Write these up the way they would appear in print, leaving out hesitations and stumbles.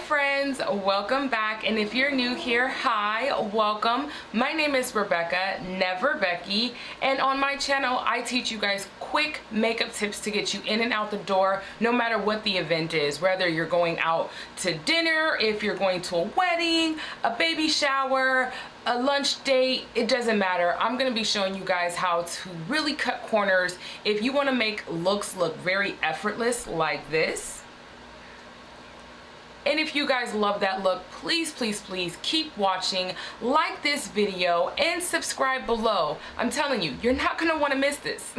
friends, welcome back, and if you're new here, hi, welcome. My name is Rebecca, NeverBecky, and on my channel I teach you guys quick makeup tips to get you in and out the door no matter what the event is, whether you're going out to dinner, if you're going to a wedding, a baby shower, a lunch date, it doesn't matter. I'm going to be showing you guys how to really cut corners if you want to make looks look very effortless like this. And if you guys love that look, please, please, please keep watching, like this video, and subscribe below. I'm telling you, you're not gonna wanna miss this.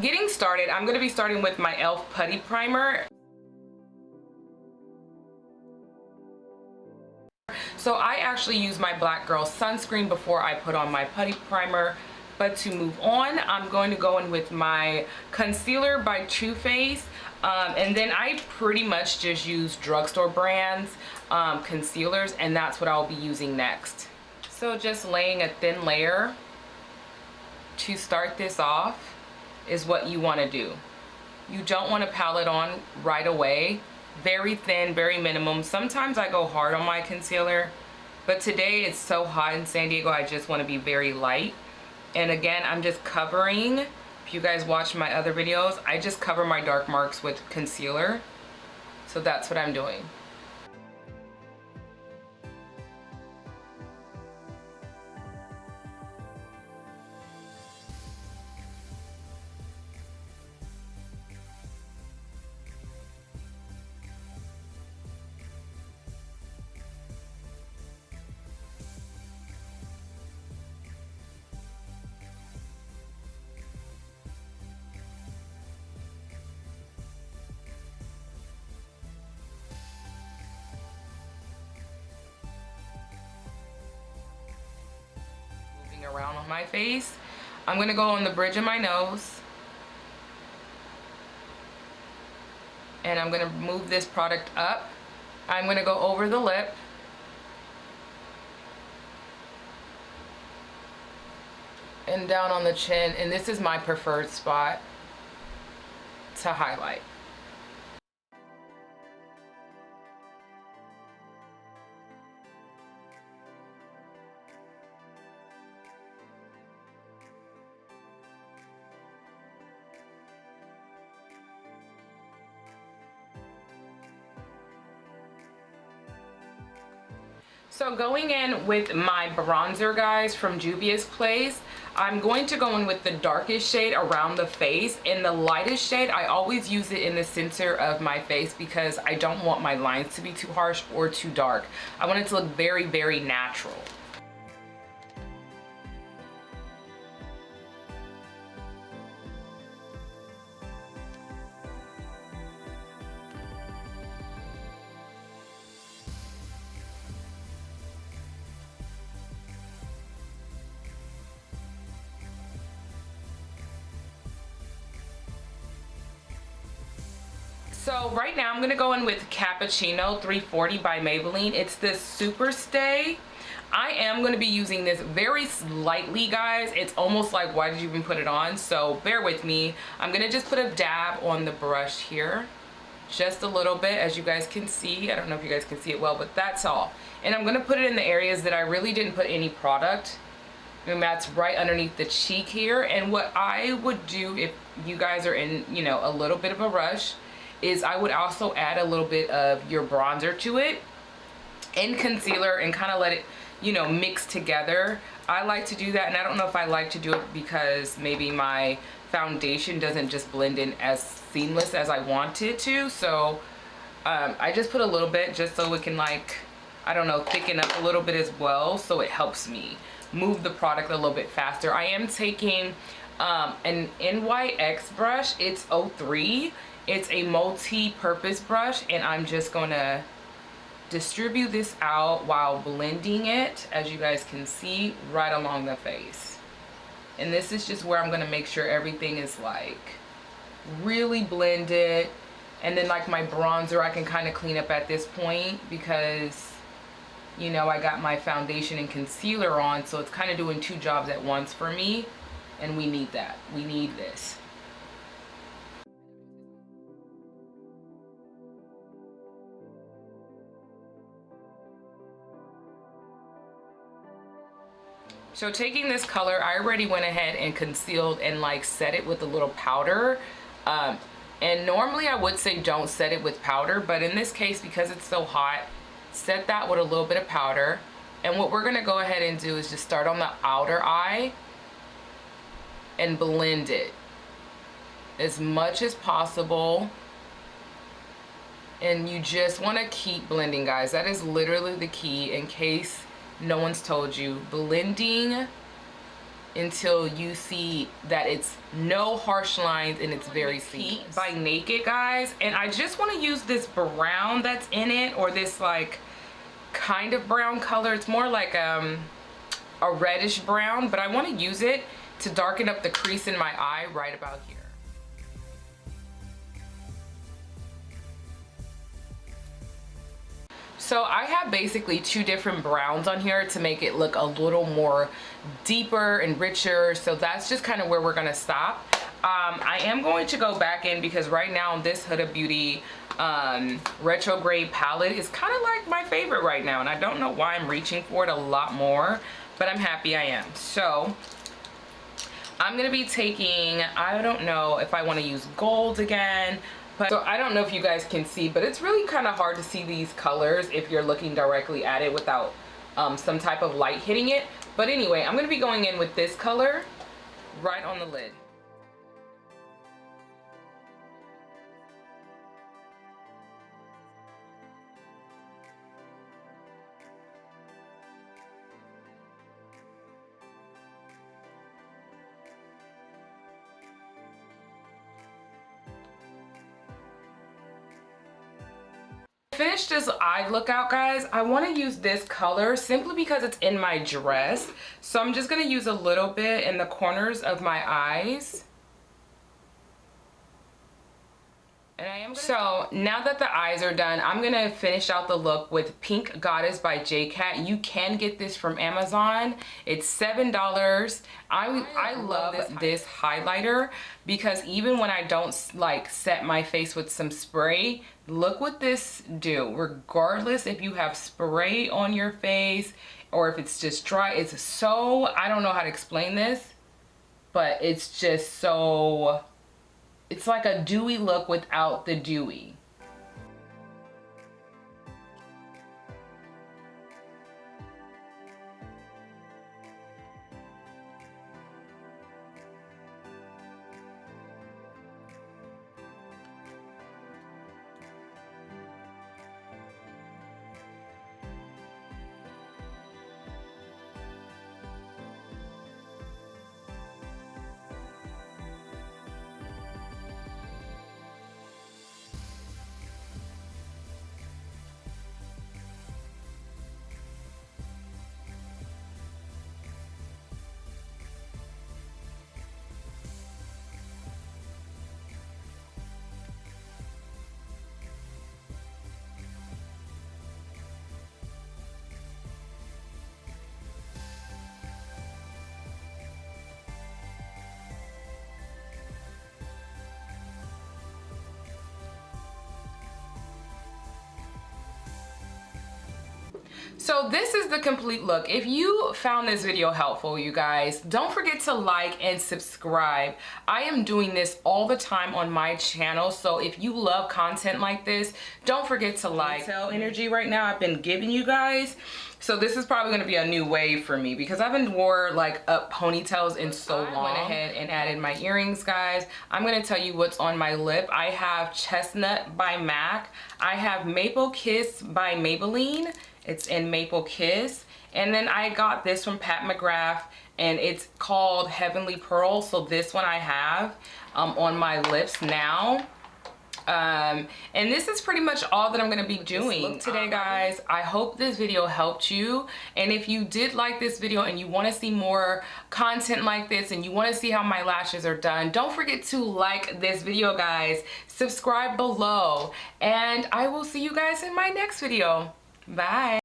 Getting started, I'm gonna be starting with my e.l.f. Putty Primer. So I actually use my Black Girl sunscreen before I put on my putty primer. But to move on, I'm going to go in with my concealer by Too Faced. And then I pretty much just use drugstore brands concealers, and that's what I'll be using next. So just laying a thin layer to start this off is what you want to do. You don't want to pile it on right away. Very thin, very minimum. Sometimes I go hard on my concealer, but today it's so hot in San Diego, I just want to be very light. And again, I'm just covering, if you guys watch my other videos, I just cover my dark marks with concealer. So that's what I'm doing. Around on my face. I'm gonna go on the bridge of my nose, and I'm gonna move this product up. I'm gonna go over the lip, and down on the chin, and this is my preferred spot to highlight. So going in with my bronzer, guys, from Juvia's Place, I'm going to go in with the darkest shade around the face, and the lightest shade, I always use it in the center of my face because I don't want my lines to be too harsh or too dark. I want it to look very, very natural. So right now I'm gonna go in with Cappuccino 340 by Maybelline. It's this Super Stay. I am gonna be using this very slightly, guys. It's almost like, why did you even put it on? So bear with me. I'm gonna just put a dab on the brush here. Just a little bit, as you guys can see. I don't know if you guys can see it well, but that's all. And I'm gonna put it in the areas that I really didn't put any product. And that's right underneath the cheek here. And what I would do if you guys are in, you know, a little bit of a rush, is I would also add a little bit of your bronzer to it and concealer and kind of let it, you know, mix together. I like to do that, and I don't know if I like to do it because maybe my foundation doesn't just blend in as seamless as I want it to. So I just put a little bit just so it can, like, I don't know, thicken up a little bit as well, so it helps me move the product a little bit faster. I am taking an NYX brush. It's 03. It's a multi-purpose brush, and I'm just gonna distribute this out while blending it, as you guys can see, right along the face. And this is just where I'm gonna make sure everything is like really blended. And then like my bronzer, I can kind of clean up at this point because you know, I got my foundation and concealer on, so it's kind of doing two jobs at once for me, and we need that. We need this. So taking this color, I already went ahead and concealed and like set it with a little powder. And normally I would say don't set it with powder, but in this case, because it's so hot, set that with a little bit of powder. And what we're gonna go ahead and do is just start on the outer eye and blend it as much as possible. And you just wanna keep blending, guys. That is literally the key, in case no one's told you. Blending until you see that it's no harsh lines and it's very seamless. By Naked, guys, and I just want to use this brown that's in it, or this like kind of brown color. It's more like a reddish brown, but I want to use it to darken up the crease in my eye right about here. So I have basically two different browns on here to make it look a little more deeper and richer. So that's just kind of where we're gonna stop. I am going to go back in because right now this Huda Beauty retrograde palette is kind of like my favorite right now, and I don't know why I'm reaching for it a lot more, but I'm happy I am. So I'm gonna be taking, I don't know if I want to use gold again. So I don't know if you guys can see, but it's really kind of hard to see these colors if you're looking directly at it without some type of light hitting it. But anyway, I'm going to be going in with this color right on the lid. Finish this eye lookout, guys. I want to use this color simply because it's in my dress. So I'm just going to use a little bit in the corners of my eyes. And so now that the eyes are done, I'm going to finish out the look with Pink Goddess by JCat. You can get this from Amazon. It's $7. I love this highlighter because even when I don't like set my face with some spray, look what this do. Regardless if you have spray on your face or if it's just dry, it's so, I don't know how to explain this, but it's just so, it's like a dewy look without the dewy. So this is the complete look. If you found this video helpful, you guys, don't forget to like and subscribe. I am doing this all the time on my channel, so if you love content like this, don't forget to like. Energy right now I've been giving you guys. So this is probably gonna be a new wave for me because I haven't wore like up ponytails in so long. I went ahead and added my earrings, guys. I'm gonna tell you what's on my lip. I have Chestnut by MAC. I have Maple Kiss by Maybelline. It's in Maple Kiss. And then I got this from Pat McGrath and it's called Heavenly Pearl. So this one I have on my lips now. And this is pretty much all that I'm going to be doing today, guys. I hope this video helped you. And if you did like this video and you want to see more content like this and you want to see how my lashes are done, don't forget to like this video, guys. Subscribe below. And I will see you guys in my next video. Bye.